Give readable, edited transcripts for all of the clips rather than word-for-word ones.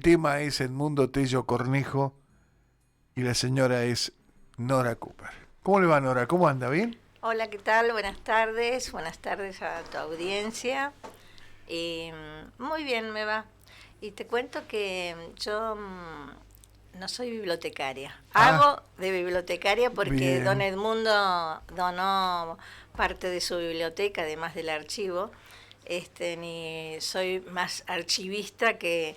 tema es Edmundo Tello Cornejo y la señora es Nora Cooper. ¿Cómo le va, Nora? ¿Cómo anda? ¿Bien? Hola, ¿qué tal? Buenas tardes a tu audiencia. Muy bien me va. Y te cuento que yo no soy bibliotecaria. Hago de bibliotecaria porque don Bien. Edmundo donó parte de su biblioteca, además del archivo. Ni soy más archivista que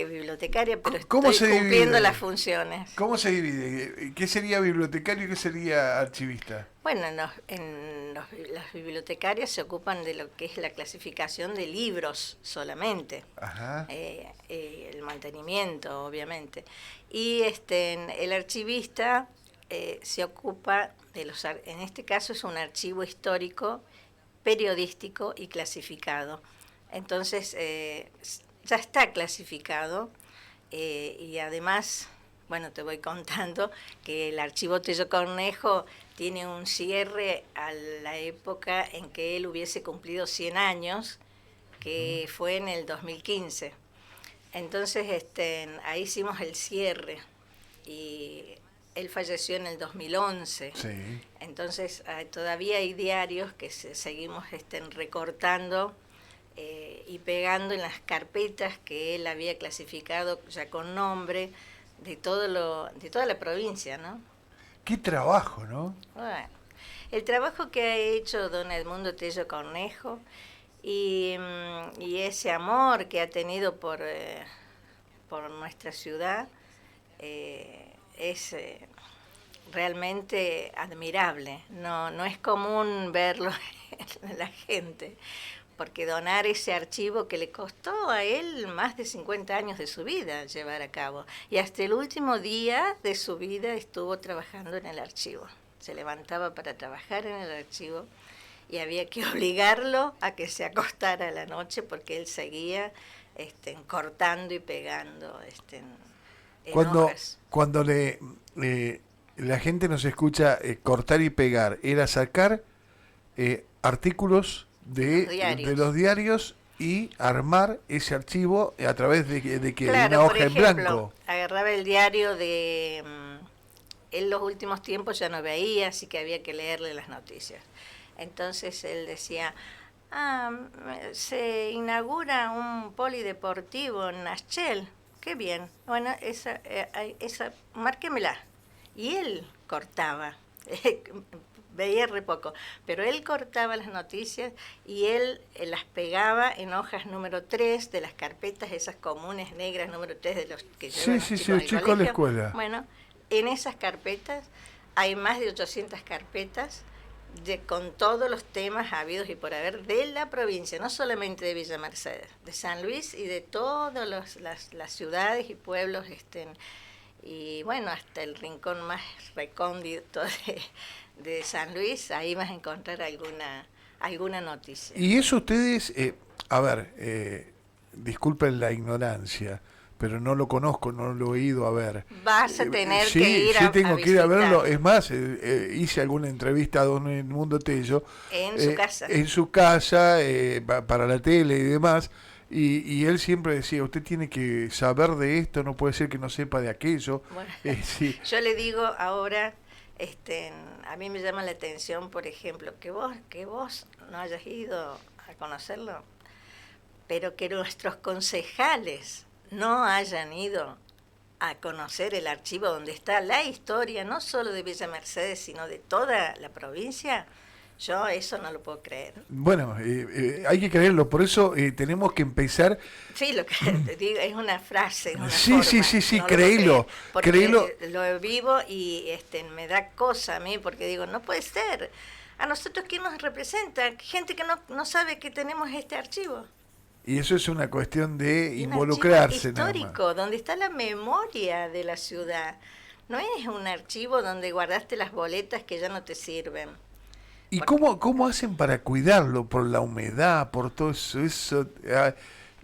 bibliotecaria, pero ¿Cómo estoy se cumpliendo las divide? funciones. ¿Cómo se divide? ¿Qué sería bibliotecario y qué sería archivista? Bueno, las bibliotecarias se ocupan de lo que es la clasificación de libros solamente, Ajá. el mantenimiento, obviamente. Y el archivista se ocupa de en este caso es un archivo histórico, periodístico y clasificado. Entonces, ya está clasificado y además, bueno, te voy contando que el archivo Tello Cornejo tiene un cierre a la época en que él hubiese cumplido 100 años, que fue en el 2015. Entonces, ahí hicimos el cierre y él falleció en el 2011. Sí. Entonces, todavía hay diarios que seguimos recortando y pegando en las carpetas que él había clasificado ya con nombre de toda la provincia, ¿no? Qué trabajo, ¿no? Bueno, el trabajo que ha hecho don Edmundo Tello Cornejo y ese amor que ha tenido por nuestra ciudad es realmente admirable. No es común verlo en la gente, porque donar ese archivo que le costó a él más de 50 años de su vida llevar a cabo, y hasta el último día de su vida estuvo trabajando en el archivo. Se levantaba para trabajar en el archivo y había que obligarlo a que se acostara a la noche porque él seguía cortando y pegando en Cuando, hojas. cuando la gente nos escucha cortar y pegar, era sacar artículos Los de los diarios. diarios y armar ese archivo a través de una Claro, por hoja en ejemplo, blanco. agarraba el diario de... él los últimos tiempos ya no veía, así que había que leerle las noticias. Entonces él decía, se inaugura un polideportivo en Naschel. Qué bien. Bueno, esa márquemela. Y él cortaba. Veía re poco, pero él cortaba las noticias y él las pegaba en hojas número 3 de las carpetas, esas comunes negras número 3 de los que llevan Sí, los sí, sí, chicos el al chico de la colegio. escuela. Bueno, en esas carpetas hay más de 800 carpetas con todos los temas habidos y por haber de la provincia, no solamente de Villa Mercedes, de San Luis y de todas las ciudades y pueblos, y bueno, hasta el rincón más recóndito de San Luis, ahí vas a encontrar alguna noticia. Y eso ustedes, a ver, disculpen la ignorancia, pero no lo conozco, no lo he ido a ver. Vas a tener que Sí, ir sí a tengo que ir a verlo. visitarlo Es más, hice alguna entrevista a don Edmundo Tello en su casa. en su casa, para la tele y demás. Y él siempre decía, usted tiene que saber de esto, no puede ser que no sepa de aquello. Bueno, Sí. yo le digo ahora, a mí me llama la atención, por ejemplo, que vos no hayas ido a conocerlo, pero que nuestros concejales no hayan ido a conocer el archivo donde está la historia, no solo de Villa Mercedes, sino de toda la provincia. Yo eso no lo puedo creer. Bueno, hay que creerlo, por eso tenemos que empezar. Sí, lo que te digo es una frase, es una Sí, sí, forma, sí, sí, no lo puedo creer, créelo, créelo. porque lo vivo y me da cosa a mí, porque digo, no puede ser. A nosotros, ¿quién nos representa? Gente que no sabe que tenemos este archivo. Y eso es una cuestión de Y un archivo involucrarse nada más. histórico, donde está la memoria de la ciudad. No es un archivo donde guardaste las boletas que ya no te sirven. ¿Y Porque, cómo hacen para cuidarlo? ¿Por la humedad? ¿Por todo eso?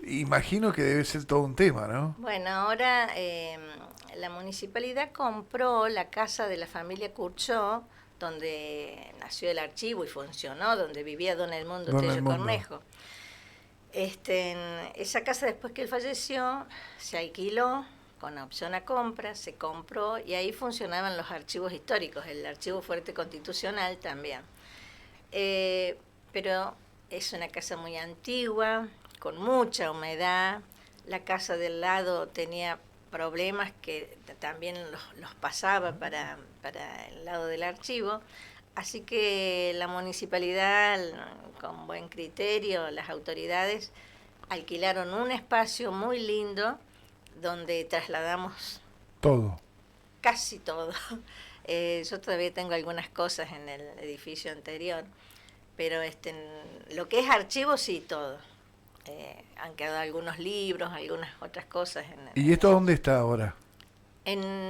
Imagino que debe ser todo un tema, ¿no? bueno, ahora la municipalidad compró la casa de la familia Curchó, donde nació el archivo y funcionó, donde vivía don Edmundo Don Tello Edmundo. Cornejo. Esa casa, después que él falleció, se alquiló con opción a compra, se compró y ahí funcionaban los archivos históricos, el archivo fuerte constitucional también. Pero es una casa muy antigua, con mucha humedad. La casa del lado tenía problemas que también los pasaba para el lado del archivo. Así que la municipalidad, con buen criterio, las autoridades alquilaron un espacio muy lindo donde trasladamos Todo. casi todo. Yo todavía tengo algunas cosas en el edificio anterior, pero lo que es archivo sí, todo. Han quedado algunos libros, algunas otras cosas. ¿Y esto dónde está ahora?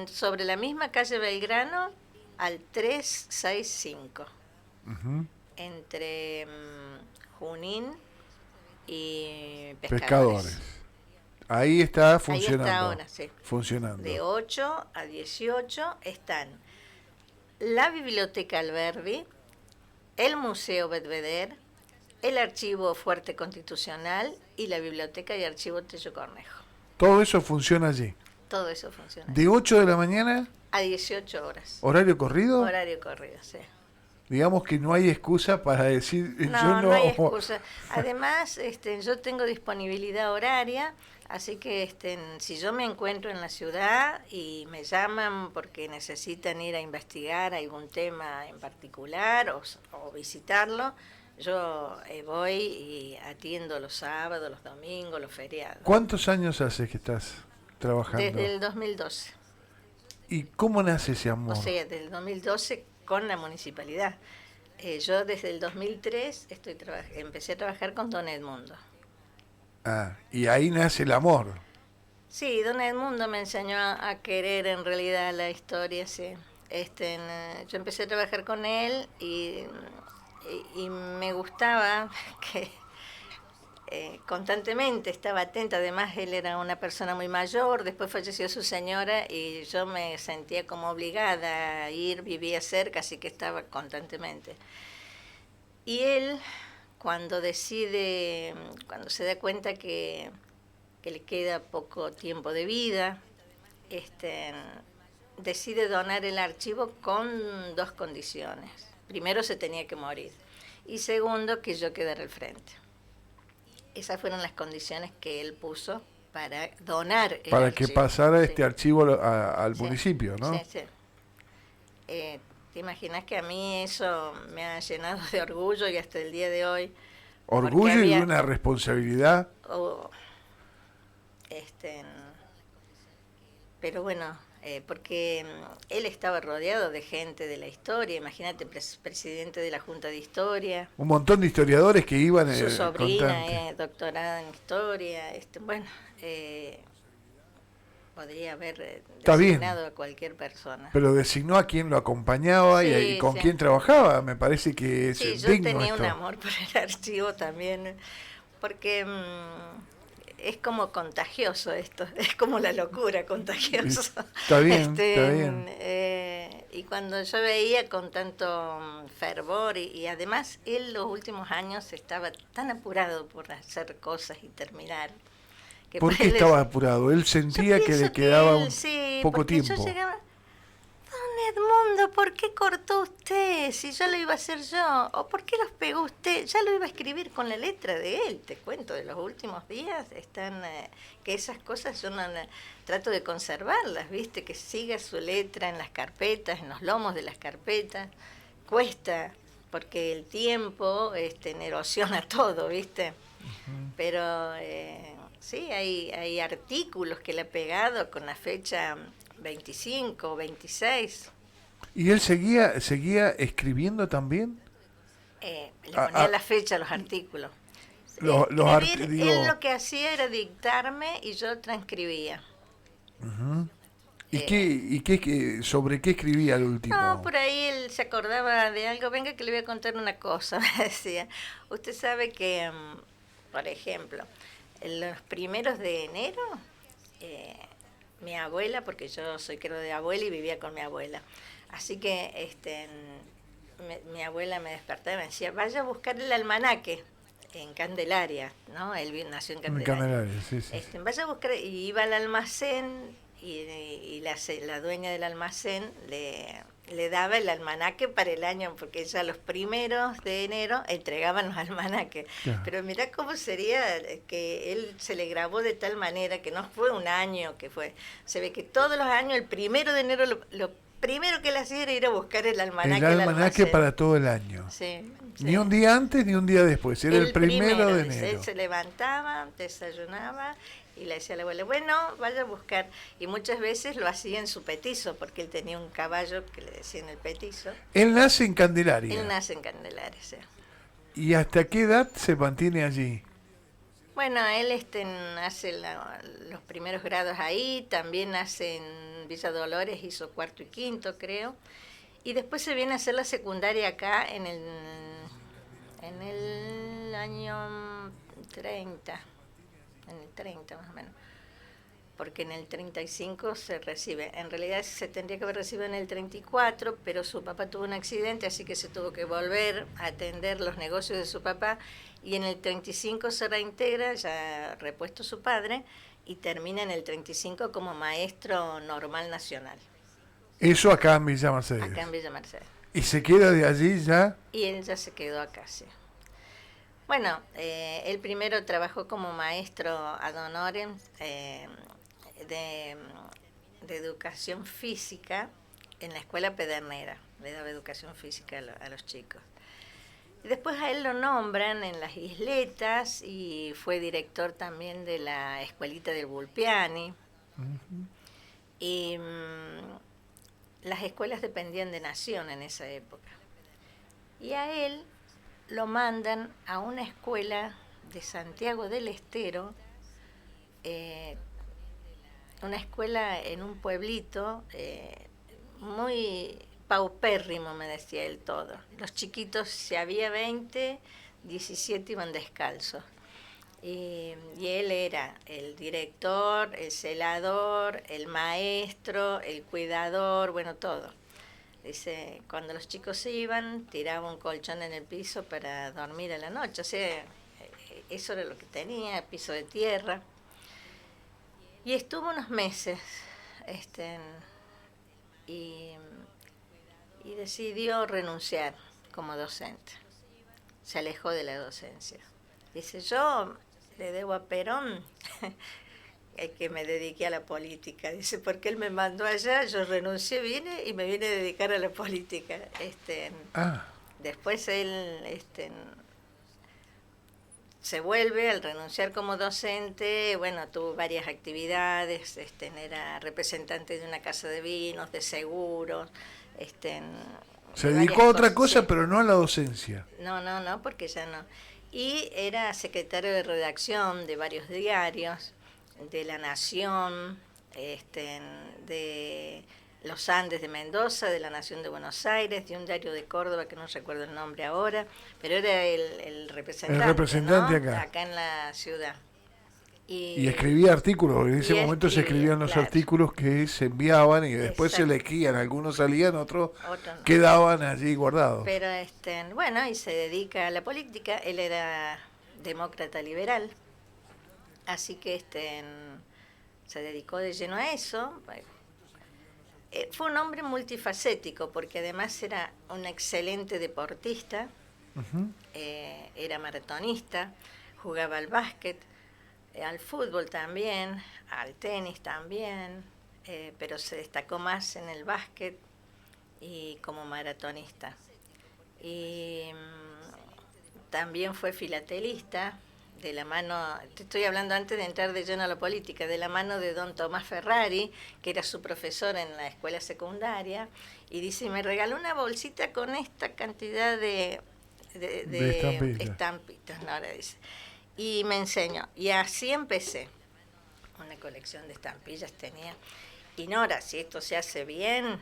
Sobre la misma calle Belgrano, al 365, entre Junín y Pescadores. Ahí está funcionando. Ahí está ahora, sí. Funcionando. De 8 a 18 están la Biblioteca Alberdi, el Museo Bedveder, el Archivo Fuerte Constitucional y la Biblioteca y Archivo Tello Cornejo. Todo eso funciona allí. Todo eso funciona. ¿De 8 de la mañana? A 18 horas. ¿Horario corrido? Horario corrido, sí. Digamos que no hay excusa para decir no, no hay excusa. Además, yo tengo disponibilidad horaria, así que si yo me encuentro en la ciudad y me llaman porque necesitan ir a investigar algún tema en particular o visitarlo, yo voy y atiendo los sábados, los domingos, los feriados. ¿Cuántos años hace que estás trabajando? Desde el 2012. ¿Y cómo nace ese amor? O sea, desde el 2012 con la municipalidad. Yo desde el 2003 empecé a trabajar con Don Edmundo. Ah, y ahí nace el amor. Sí, Don Edmundo me enseñó a querer en realidad la historia, sí. Yo empecé a trabajar con él y me gustaba que constantemente estaba atenta. Además, él era una persona muy mayor, después falleció su señora y yo me sentía como obligada a ir, vivía cerca, así que estaba constantemente. Y él, cuando se da cuenta que le queda poco tiempo de vida, decide donar el archivo con dos condiciones. Primero, se tenía que morir, y segundo, que yo quedara al frente. Esas fueron las condiciones que él puso para donar el para archivo. Que pasara este archivo al Sí, municipio, ¿no? Sí, sí. ¿Te imaginas que a mí eso me ha llenado de orgullo y hasta el día de hoy? Orgullo y una responsabilidad. Pero bueno, porque él estaba rodeado de gente de la historia. Imagínate, presidente de la Junta de Historia. Un montón de historiadores que iban. Su sobrina, doctorada en historia. Podría haber designado a cualquier persona. Pero designó a quien lo acompañaba y con quien trabajaba. Me parece que es yo digno tenía esto. un amor por el archivo también, porque es como contagioso esto, es como la locura contagioso. Está bien, está bien. Y cuando yo veía con tanto fervor y además él los últimos años estaba tan apurado por hacer cosas y terminar. ¿Por qué estaba apurado? Él sentía que le quedaba poco tiempo. Yo llegaba, Don Edmundo, ¿por qué cortó usted? Si yo lo iba a hacer yo. ¿O por qué los pegó usted? Ya lo iba a escribir con la letra de él. Te cuento, de los últimos días están que esas cosas yo trato de conservarlas, ¿viste? Que siga su letra en las carpetas, en los lomos de las carpetas. Cuesta, porque el tiempo erosiona todo, ¿viste? Pero sí, hay artículos que le ha pegado con la fecha 25 o 26. ¿Y él seguía escribiendo también? Le ponía la fecha a los artículos. Él lo que hacía era dictarme y yo transcribía. ¿Y sobre qué escribía al último? No, por ahí él se acordaba de algo. Venga que le voy a contar una cosa, me decía. Usted sabe que, por ejemplo, en los primeros de enero, mi abuela, porque yo soy creo de abuela y vivía con mi abuela, así que mi abuela me despertaba y me decía, vaya a buscar el almanaque. en Candelaria, ¿no? Nació en En Candelaria. Candelaria, sí, sí. Vaya a buscar, y iba al almacén y la dueña del almacén le daba el almanaque para el año, porque ya los primeros de enero entregaban los almanaques. Claro. Pero mirá cómo sería que él se le grabó de tal manera que no fue un año que fue. Se ve que todos los años, el 1 de enero, lo primero que él hacía era ir a buscar el almanaque El al almanaque almacén. para todo el año. Sí, Ni sí. un día antes ni un día después. Era el primero de Dice, enero. él se levantaba, desayunaba y le decía a la abuela, bueno, vaya a buscar. Y muchas veces lo hacía en su petizo, porque él tenía un caballo que le decían el petizo. Él nace en Candelaria. Él nace en Candelaria, sí. ¿Y hasta qué edad se mantiene allí? Bueno, él hace los primeros grados ahí, también hace en Villa Dolores, hizo cuarto y quinto, creo. Y después se viene a hacer la secundaria acá en el año 30, en el 30 más o menos, porque en el 35 se recibe. En realidad se tendría que haber recibido en el 34, pero su papá tuvo un accidente, así que se tuvo que volver a atender los negocios de su papá, y en el 35 se reintegra, ya repuesto su padre, y termina en el 35 como maestro normal nacional. Eso acá en Villa Mercedes. Acá en Villa Mercedes. ¿Y se queda de allí ya? Y él ya se quedó acá, sí. Bueno, él primero trabajó como maestro ad honorem de educación física en la escuela Pedernera. Le daba educación física a los chicos. Y después a él lo nombran en las isletas y fue director también de la escuelita del Vulpiani. Uh-huh. Y las escuelas dependían de Nación en esa época. Y a él lo mandan a una escuela de Santiago del Estero, una escuela en un pueblito muy paupérrimo, me decía él todo. Los chiquitos, si había 20, 17 iban descalzos. Y él era el director, el celador, el maestro, el cuidador, bueno, todo. Dice, cuando los chicos se iban, tiraba un colchón en el piso para dormir a la noche. O sea, eso era lo que tenía, piso de tierra. Y estuvo unos meses y decidió renunciar como docente. Se alejó de la docencia. Dice, yo le debo a Perón que me dediqué a la política. Dice, porque él me mandó allá, yo renuncié, vine y me vine a dedicar a la política. Después él se vuelve al renunciar como docente. Bueno, tuvo varias actividades. Era representante de una casa de vinos, de seguros. Se dedicó a otra cosa, sí, pero no a la docencia. No, porque ya no. Y era secretario de redacción de varios diarios, de La Nación, de Los Andes de Mendoza, de La Nación de Buenos Aires, de un diario de Córdoba que no recuerdo el nombre ahora, pero era el representante, el representante, ¿no? acá en la ciudad. Y escribía artículos, en ese momento se escribían los artículos que se enviaban y después se elegían, algunos salían, otros no, quedaban allí guardados. Pero bueno, y se dedica a la política. Él era demócrata liberal, así que se dedicó de lleno a eso. Fue un hombre multifacético, porque además era un excelente deportista, uh-huh. Era maratonista, jugaba al básquet, al fútbol también, al tenis también, pero se destacó más en el básquet y como maratonista. Y también fue filatelista, de la mano, te estoy hablando antes de entrar de lleno a la política, de la mano de don Tomás Ferrari, que era su profesor en la escuela secundaria, y dice, me regaló una bolsita con esta cantidad de estampitas, ¿no? Ahora dice. Y me enseñó, y así empecé. Una colección de estampillas tenía. Y Nora, si esto se hace bien,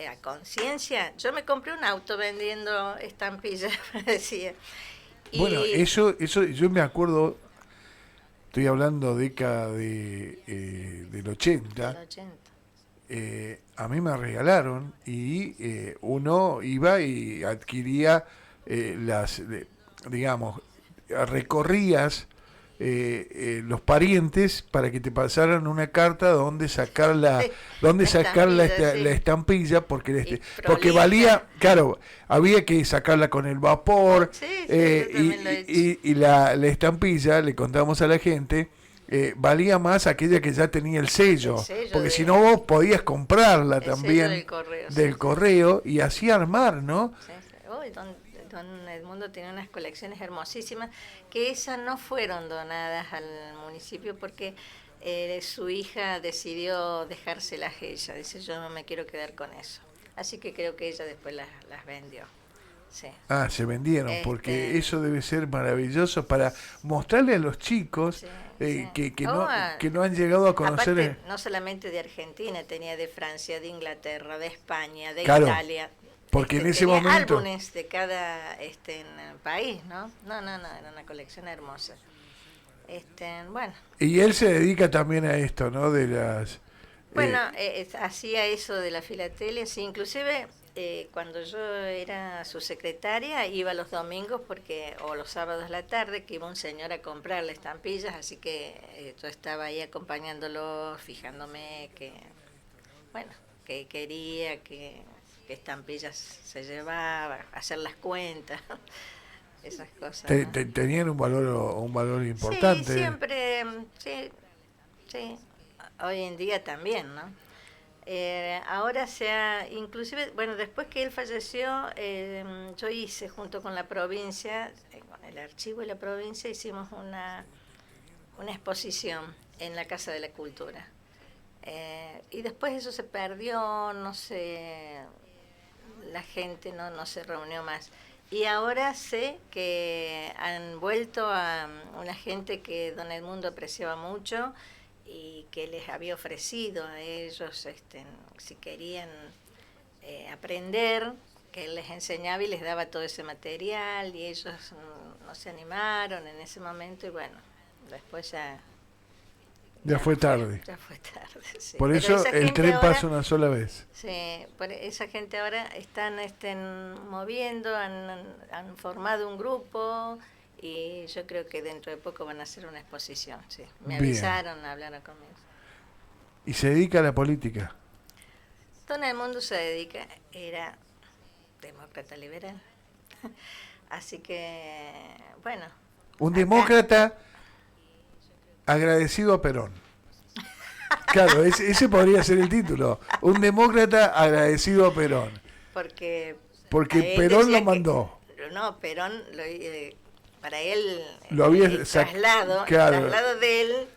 a conciencia, yo me compré un auto vendiendo estampillas, decía. Bueno, eso yo me acuerdo, estoy hablando década del 80. Del 80. A mí me regalaron y uno iba y adquiría digamos, recorrías los parientes para que te pasaran una carta donde sacar la estampilla porque valía, claro, había que sacarla con el vapor, y la estampilla, le contamos a la gente, valía más aquella que ya tenía el sello porque si no vos podías comprarla también del correo y así armar, ¿no? Sí, sí. Oh, don Edmundo tiene unas colecciones hermosísimas que esas no fueron donadas al municipio porque su hija decidió dejárselas ella. Dice, yo no me quiero quedar con eso. Así que creo que ella después las vendió. Sí. Ah, se vendieron, porque eso debe ser maravilloso para mostrarle a los chicos que no han llegado a conocer. Aparte, no solamente de Argentina, tenía de Francia, de Inglaterra, de España, de Italia. Porque en ese momento álbumes de cada país, ¿no? No, era una colección hermosa. Bueno. Y él se dedica también a esto, ¿no? De las. Bueno, hacía eso de la filatelia, sí, inclusive cuando yo era su secretaria iba los domingos o los sábados a la tarde que iba un señor a comprarle estampillas, así que yo estaba ahí acompañándolo, fijándome que quería, que estampillas se llevaba, hacer las cuentas, esas cosas. Tenían un valor importante. Sí, siempre, sí. Hoy en día también, ¿no? Ahora inclusive, bueno, después que él falleció, yo hice junto con la provincia, con el archivo y la provincia, hicimos una exposición en la Casa de la Cultura. Y después eso se perdió, no sé, la gente no se reunió más. Y ahora sé que han vuelto a una gente que don Edmundo apreciaba mucho y que les había ofrecido a ellos, si querían aprender, que él les enseñaba y les daba todo ese material, y ellos no se animaron en ese momento, y bueno, después ya fue tarde. Ya fue tarde, sí. Por eso el tren pasa una sola vez. Sí, por esa gente ahora están moviendo, han formado un grupo y yo creo que dentro de poco van a hacer una exposición. Sí. Me avisaron, hablaron conmigo. ¿Y se dedica a la política? Don Edmundo era demócrata liberal. Así que, bueno. Un demócrata agradecido a Perón. Claro, ese podría ser el título. Un demócrata agradecido a Perón. Porque Perón lo mandó. Perón, para él, lo había el traslado de él...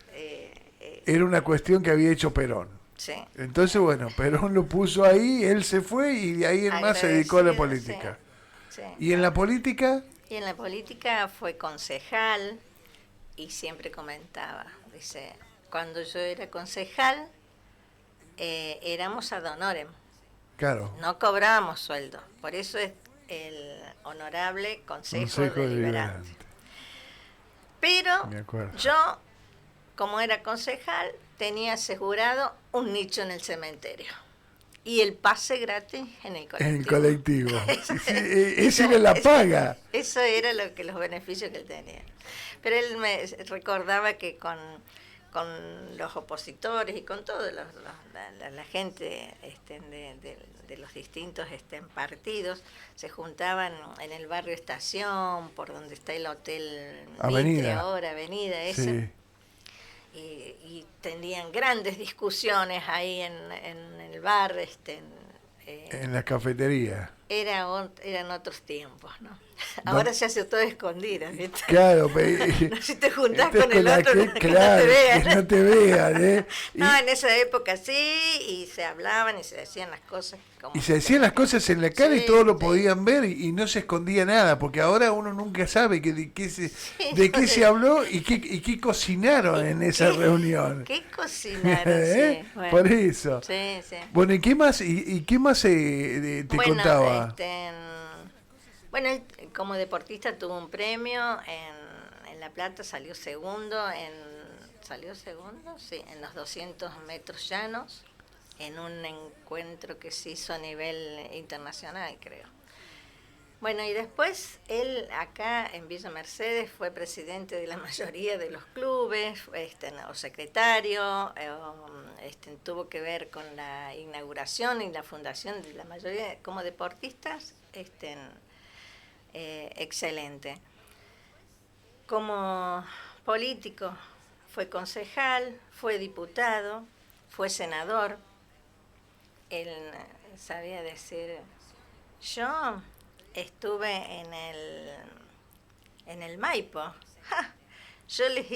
era una cuestión que había hecho Perón. Sí. Entonces, bueno, Perón lo puso ahí, él se fue y de ahí en más se dedicó a la política. Sí. ¿Y en la política? Y en la política fue concejal y siempre comentaba, dice, cuando yo era concejal éramos ad honorem. Claro. No cobrábamos sueldo, por eso es el honorable Consejo Deliberante. Pero yo, como era concejal, tenía asegurado un nicho en el cementerio y el pase gratis en el colectivo. En el colectivo. Esa era la paga. Eso era los beneficios que él tenía. Pero él me recordaba que con los opositores y con toda la gente de los distintos partidos, se juntaban en el barrio Estación, por donde está el hotel Avenida. Avenida esa. Sí. Y tenían grandes discusiones ahí en el bar, en la cafetería. Eran otros tiempos, ¿no? Ahora se hace todo escondido, ¿viste? Claro, no, si te juntás con el otro, que no te vean, ¿eh? No, en esa época sí, y se hablaban y se decían las cosas. Y se decían las cosas en la cara y todos lo podían ver y no se escondía nada, porque ahora uno nunca sabe de qué se habló y qué cocinaron en esa reunión. ¿Qué cocinaron? Sí, bueno. Por eso. Sí, sí. Bueno, ¿y qué más te contaba? Bueno, él como deportista tuvo un premio en La Plata, salió segundo en los 200 metros llanos, en un encuentro que se hizo a nivel internacional, creo. Bueno, y después él acá en Villa Mercedes fue presidente de la mayoría de los clubes, o secretario, tuvo que ver con la inauguración y la fundación de la mayoría, como deportistas, excelente. Como político fue concejal, fue diputado, fue senador. Él sabía decir, yo estuve en el Maipo. ¡Ja! Yo les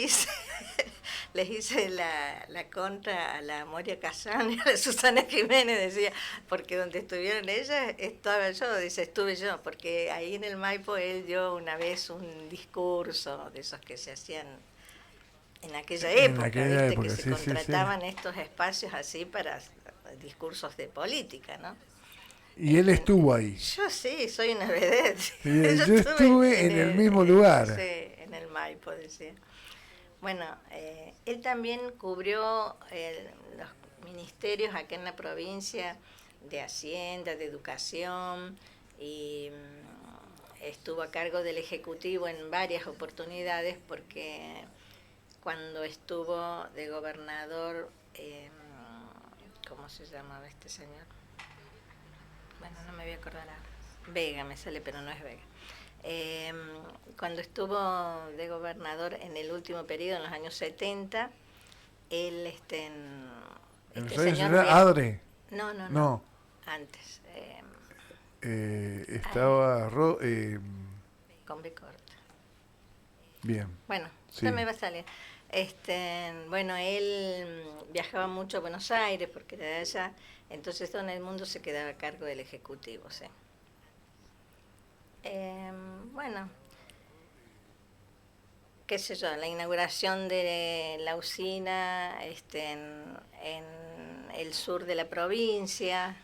hice la contra a la Moria Kazan y a la Susana Jiménez, decía, porque donde estuvieron ellas estaba yo, dice, estuve yo, porque ahí en el Maipo él dio una vez un discurso de esos que se hacían en aquella época, que se contrataban estos espacios así para discursos de política, ¿no? Y él estuvo ahí. Yo sí, soy una vedette. Yo estuve en el mismo lugar. Sí, en el Maipo, decía. Bueno, él también cubrió los ministerios acá en la provincia de Hacienda, de Educación, y estuvo a cargo del Ejecutivo en varias oportunidades, porque cuando estuvo de gobernador, ¿cómo se llamaba este señor? Bueno, no me voy a acordar ahora. Vega me sale, pero no es Vega. Cuando estuvo de gobernador en el último periodo, en los años 70, él, ¿El señor Adre? No. Antes. Estaba... con B corta. Bien. Bueno, sí. Ya me va a salir. Bueno, él viajaba mucho a Buenos Aires porque era de allá, entonces todo en el mundo se quedaba a cargo del Ejecutivo, ¿sí? Bueno, qué sé yo, la inauguración de la usina en el sur de la provincia,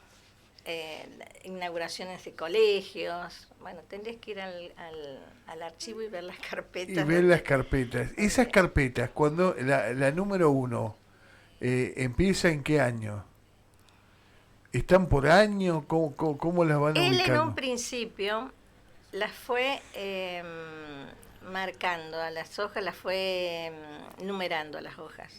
inauguraciones de colegios. Bueno, tendrías que ir al archivo y ver las carpetas. Y ver las carpetas. Esas carpetas, cuando la número 1 empieza, ¿en qué año? ¿Están por año? ¿Cómo las van ubicando? Él en un principio las fue marcando a las hojas, las fue numerando a las hojas.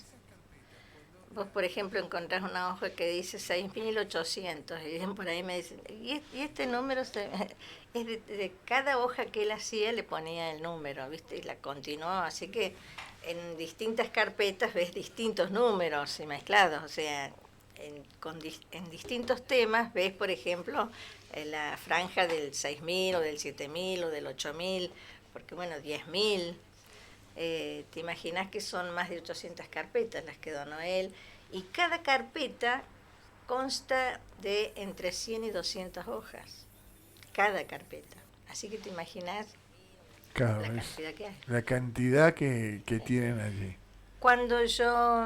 Vos, por ejemplo, encontrás una hoja que dice 6.800 y por ahí me dicen, y este número es de cada hoja que él hacía le ponía el número, ¿viste? Y la continuó, así que en distintas carpetas ves distintos números y mezclados, o sea, en distintos temas ves, por ejemplo, la franja del 6.000 o del 7.000 o del 8.000, porque bueno, 10.000. Te imaginas que son más de 800 carpetas las que donó él, y cada carpeta consta de entre 100 y 200 hojas, cada carpeta. Así que te imaginas la cantidad que hay. La cantidad que tienen allí. Cuando yo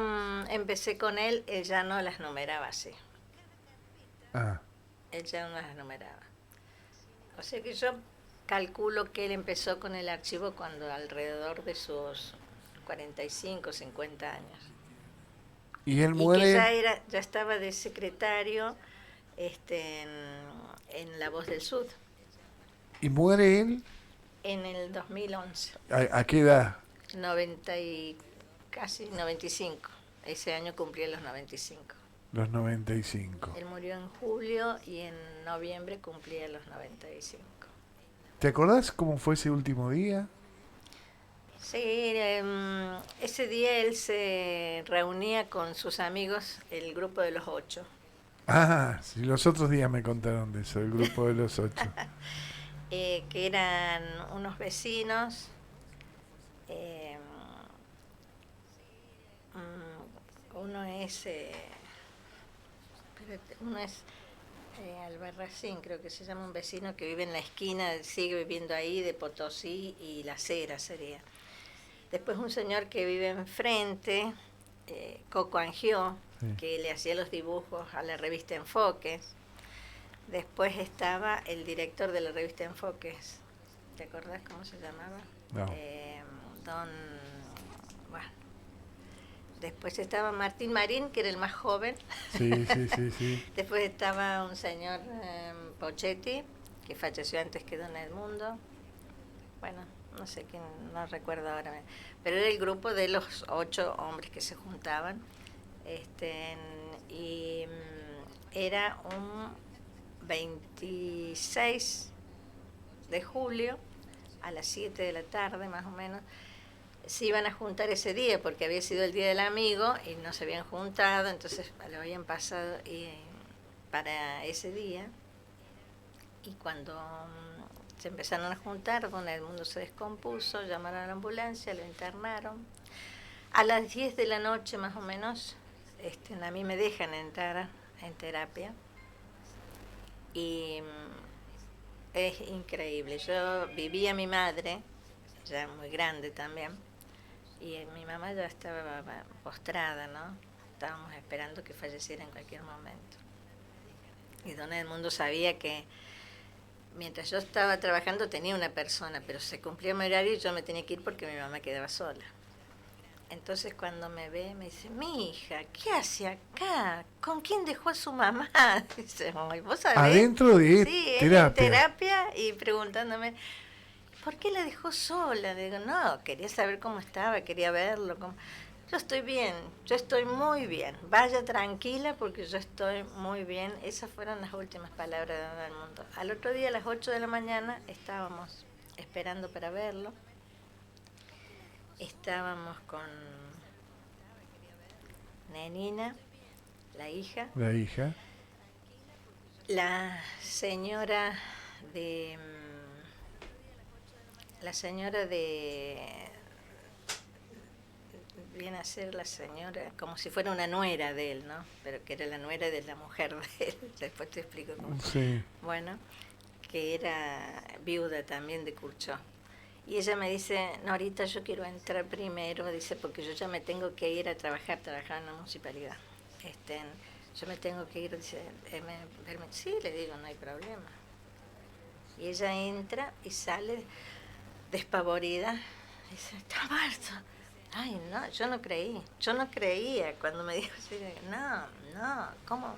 empecé con él ya no las numeraba así. Él ya no las numeraba. O sea que yo calculo que él empezó con el archivo cuando alrededor de sus 45, 50 años. Y él muere. Y que ya estaba de secretario en La Voz del Sur. ¿Y muere él? En el 2011. ¿A qué edad? Casi 95. Ese año cumplía los 95. Los 95. Él murió en julio y en noviembre cumplía los 95. ¿Te acordás cómo fue ese último día? Sí, ese día él se reunía con sus amigos, el grupo de los 8. Sí, los otros días me contaron de eso, el grupo de los 8. Que eran unos vecinos, uno es Albarracín, creo que se llama, un vecino que vive en la esquina, sigue viviendo ahí, de Potosí y La Cera sería. Después un señor que vive enfrente, Coco Angió, sí, que le hacía los dibujos a la revista Enfoques. Después estaba el director de la revista Enfoques, ¿te acordás cómo se llamaba? No. Después estaba Martín Marín, que era el más joven. Sí. Después estaba un señor Pochetti, que falleció antes que Don Edmundo. Bueno, no sé quién, no recuerdo ahora, pero era el grupo de los 8 hombres que se juntaban. Y era un 26 de julio a las 7 de la tarde más o menos. Se iban a juntar ese día porque había sido el día del amigo y no se habían juntado, entonces lo habían pasado para ese día. Y cuando se empezaron a juntar, Don Edmundo se descompuso, llamaron a la ambulancia, lo internaron. A las 10 de la noche más o menos, a mí me dejan entrar en terapia y es increíble. Yo vivía mi madre, ya muy grande también, y mi mamá ya estaba postrada, ¿no? Estábamos esperando que falleciera en cualquier momento. Y Don Edmundo sabía que mientras yo estaba trabajando tenía una persona, pero se cumplía mi horario y yo me tenía que ir porque mi mamá quedaba sola. Entonces cuando me ve me dice, mi hija, ¿qué hace acá? ¿Con quién dejó a su mamá? Dice, ¿vos sabés? Adentro de sí, terapia. En terapia y preguntándome, ¿por qué la dejó sola? Le digo, no, quería saber cómo estaba, quería verlo. Yo estoy bien, yo estoy muy bien. Vaya tranquila porque yo estoy muy bien. Esas fueron las últimas palabras de Don Edmundo. Al otro día a las 8 de la mañana estábamos esperando para verlo. Estábamos con Nenina, la hija. La hija. La señora de... viene a ser la señora, como si fuera una nuera de él, ¿no? Pero que era la nuera de la mujer de él. Después te explico cómo. Sí. Bueno, que era viuda también de Curchó. Y ella me dice, Norita, yo quiero entrar primero, dice, porque yo ya me tengo que ir a trabajar en la municipalidad. Yo me tengo que ir, dice, sí, le digo, no hay problema. Y ella entra y sale despavorida, dice, está muerto. Ay, no, yo no creía cuando me dijo así, no, ¿cómo?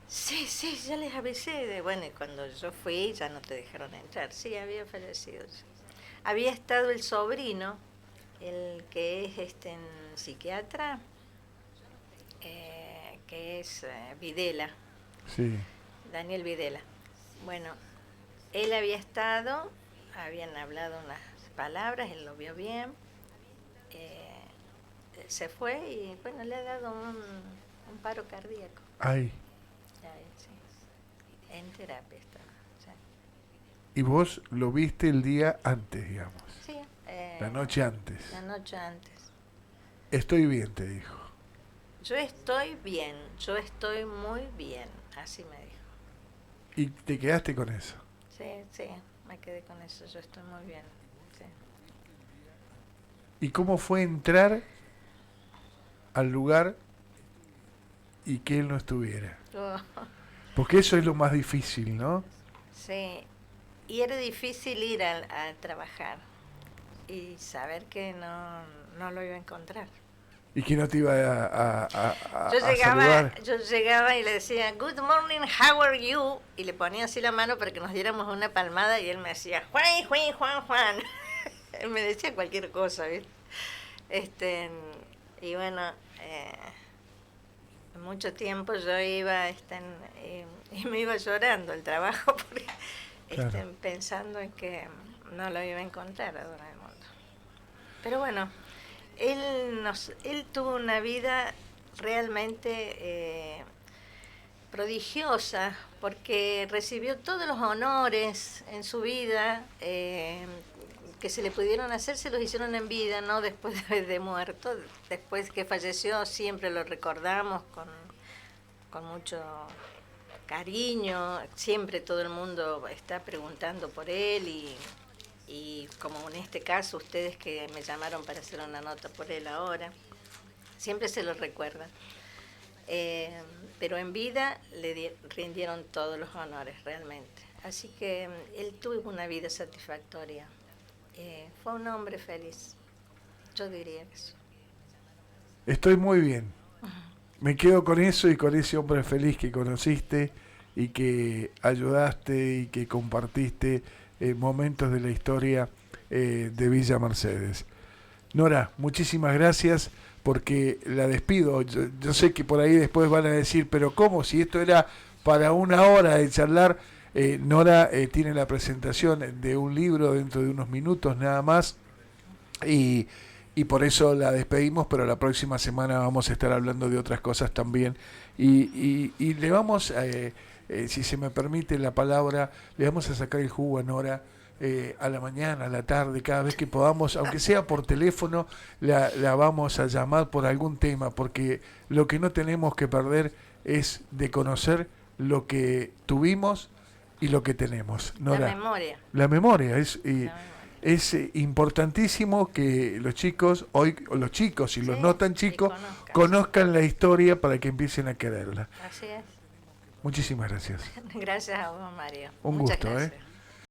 Sí, ya les avisé. Bueno, y cuando yo fui ya no te dejaron entrar, sí, había fallecido. Había estado el sobrino, el que es psiquiatra, que es Videla, sí. Daniel Videla. Bueno, él había estado, habían hablado unas palabras, él lo vio bien, se fue y bueno, le ha dado un paro cardíaco. Ay. Sí. En terapia estaba. Y vos lo viste el día antes, digamos. Sí. La noche antes. La noche antes. Estoy bien, te dijo. Yo estoy bien, yo estoy muy bien, así me dijo. ¿Y te quedaste con eso? Sí, me quedé con eso, yo estoy muy bien. Sí. ¿Y cómo fue entrar al lugar y que él no estuviera? Porque eso es lo más difícil, ¿no? Sí, y era difícil ir a trabajar y saber que no lo iba a encontrar. ¿Y que no te iba a saludar? Yo llegaba y le decía, good morning, how are you? Y le ponía así la mano para que nos diéramos una palmada y él me decía, Juan. Él me decía cualquier cosa, ¿viste? Y bueno, mucho tiempo yo iba y me iba llorando el trabajo porque claro. Pensando en que no lo iba a encontrar a Don Edmundo. Pero bueno, él tuvo una vida realmente prodigiosa porque recibió todos los honores en su vida que se le pudieron hacer, se los hicieron en vida, no después de muerto. Después que falleció siempre lo recordamos con mucho cariño, siempre todo el mundo está preguntando por él y como en este caso ustedes que me llamaron para hacer una nota por él ahora, siempre se lo recuerdan. Pero en vida le rindieron todos los honores realmente. Así que él tuvo una vida satisfactoria. Fue un hombre feliz, yo diría eso. Estoy muy bien. Me quedo con eso y con ese hombre feliz que conociste y que ayudaste y que compartiste momentos de la historia de Villa Mercedes. Nora, muchísimas gracias, porque la despido. Yo sé que por ahí después van a decir, pero ¿cómo? Si esto era para una hora de charlar. Nora tiene la presentación de un libro dentro de unos minutos nada más, y por eso la despedimos, pero la próxima semana vamos a estar hablando de otras cosas también, y le vamos, si se me permite la palabra, le vamos a sacar el jugo a Nora. A la mañana, a la tarde, cada vez que podamos, aunque sea por teléfono, la vamos a llamar por algún tema, porque lo que no tenemos que perder es de conocer lo que tuvimos y lo que tenemos. Nora, la memoria es importantísimo que los chicos, hoy los chicos y los no tan chicos, conozcan la historia para que empiecen a quererla. Así es. Muchísimas gracias. Gracias a vos, Mario. Un Muchas gusto, gracias.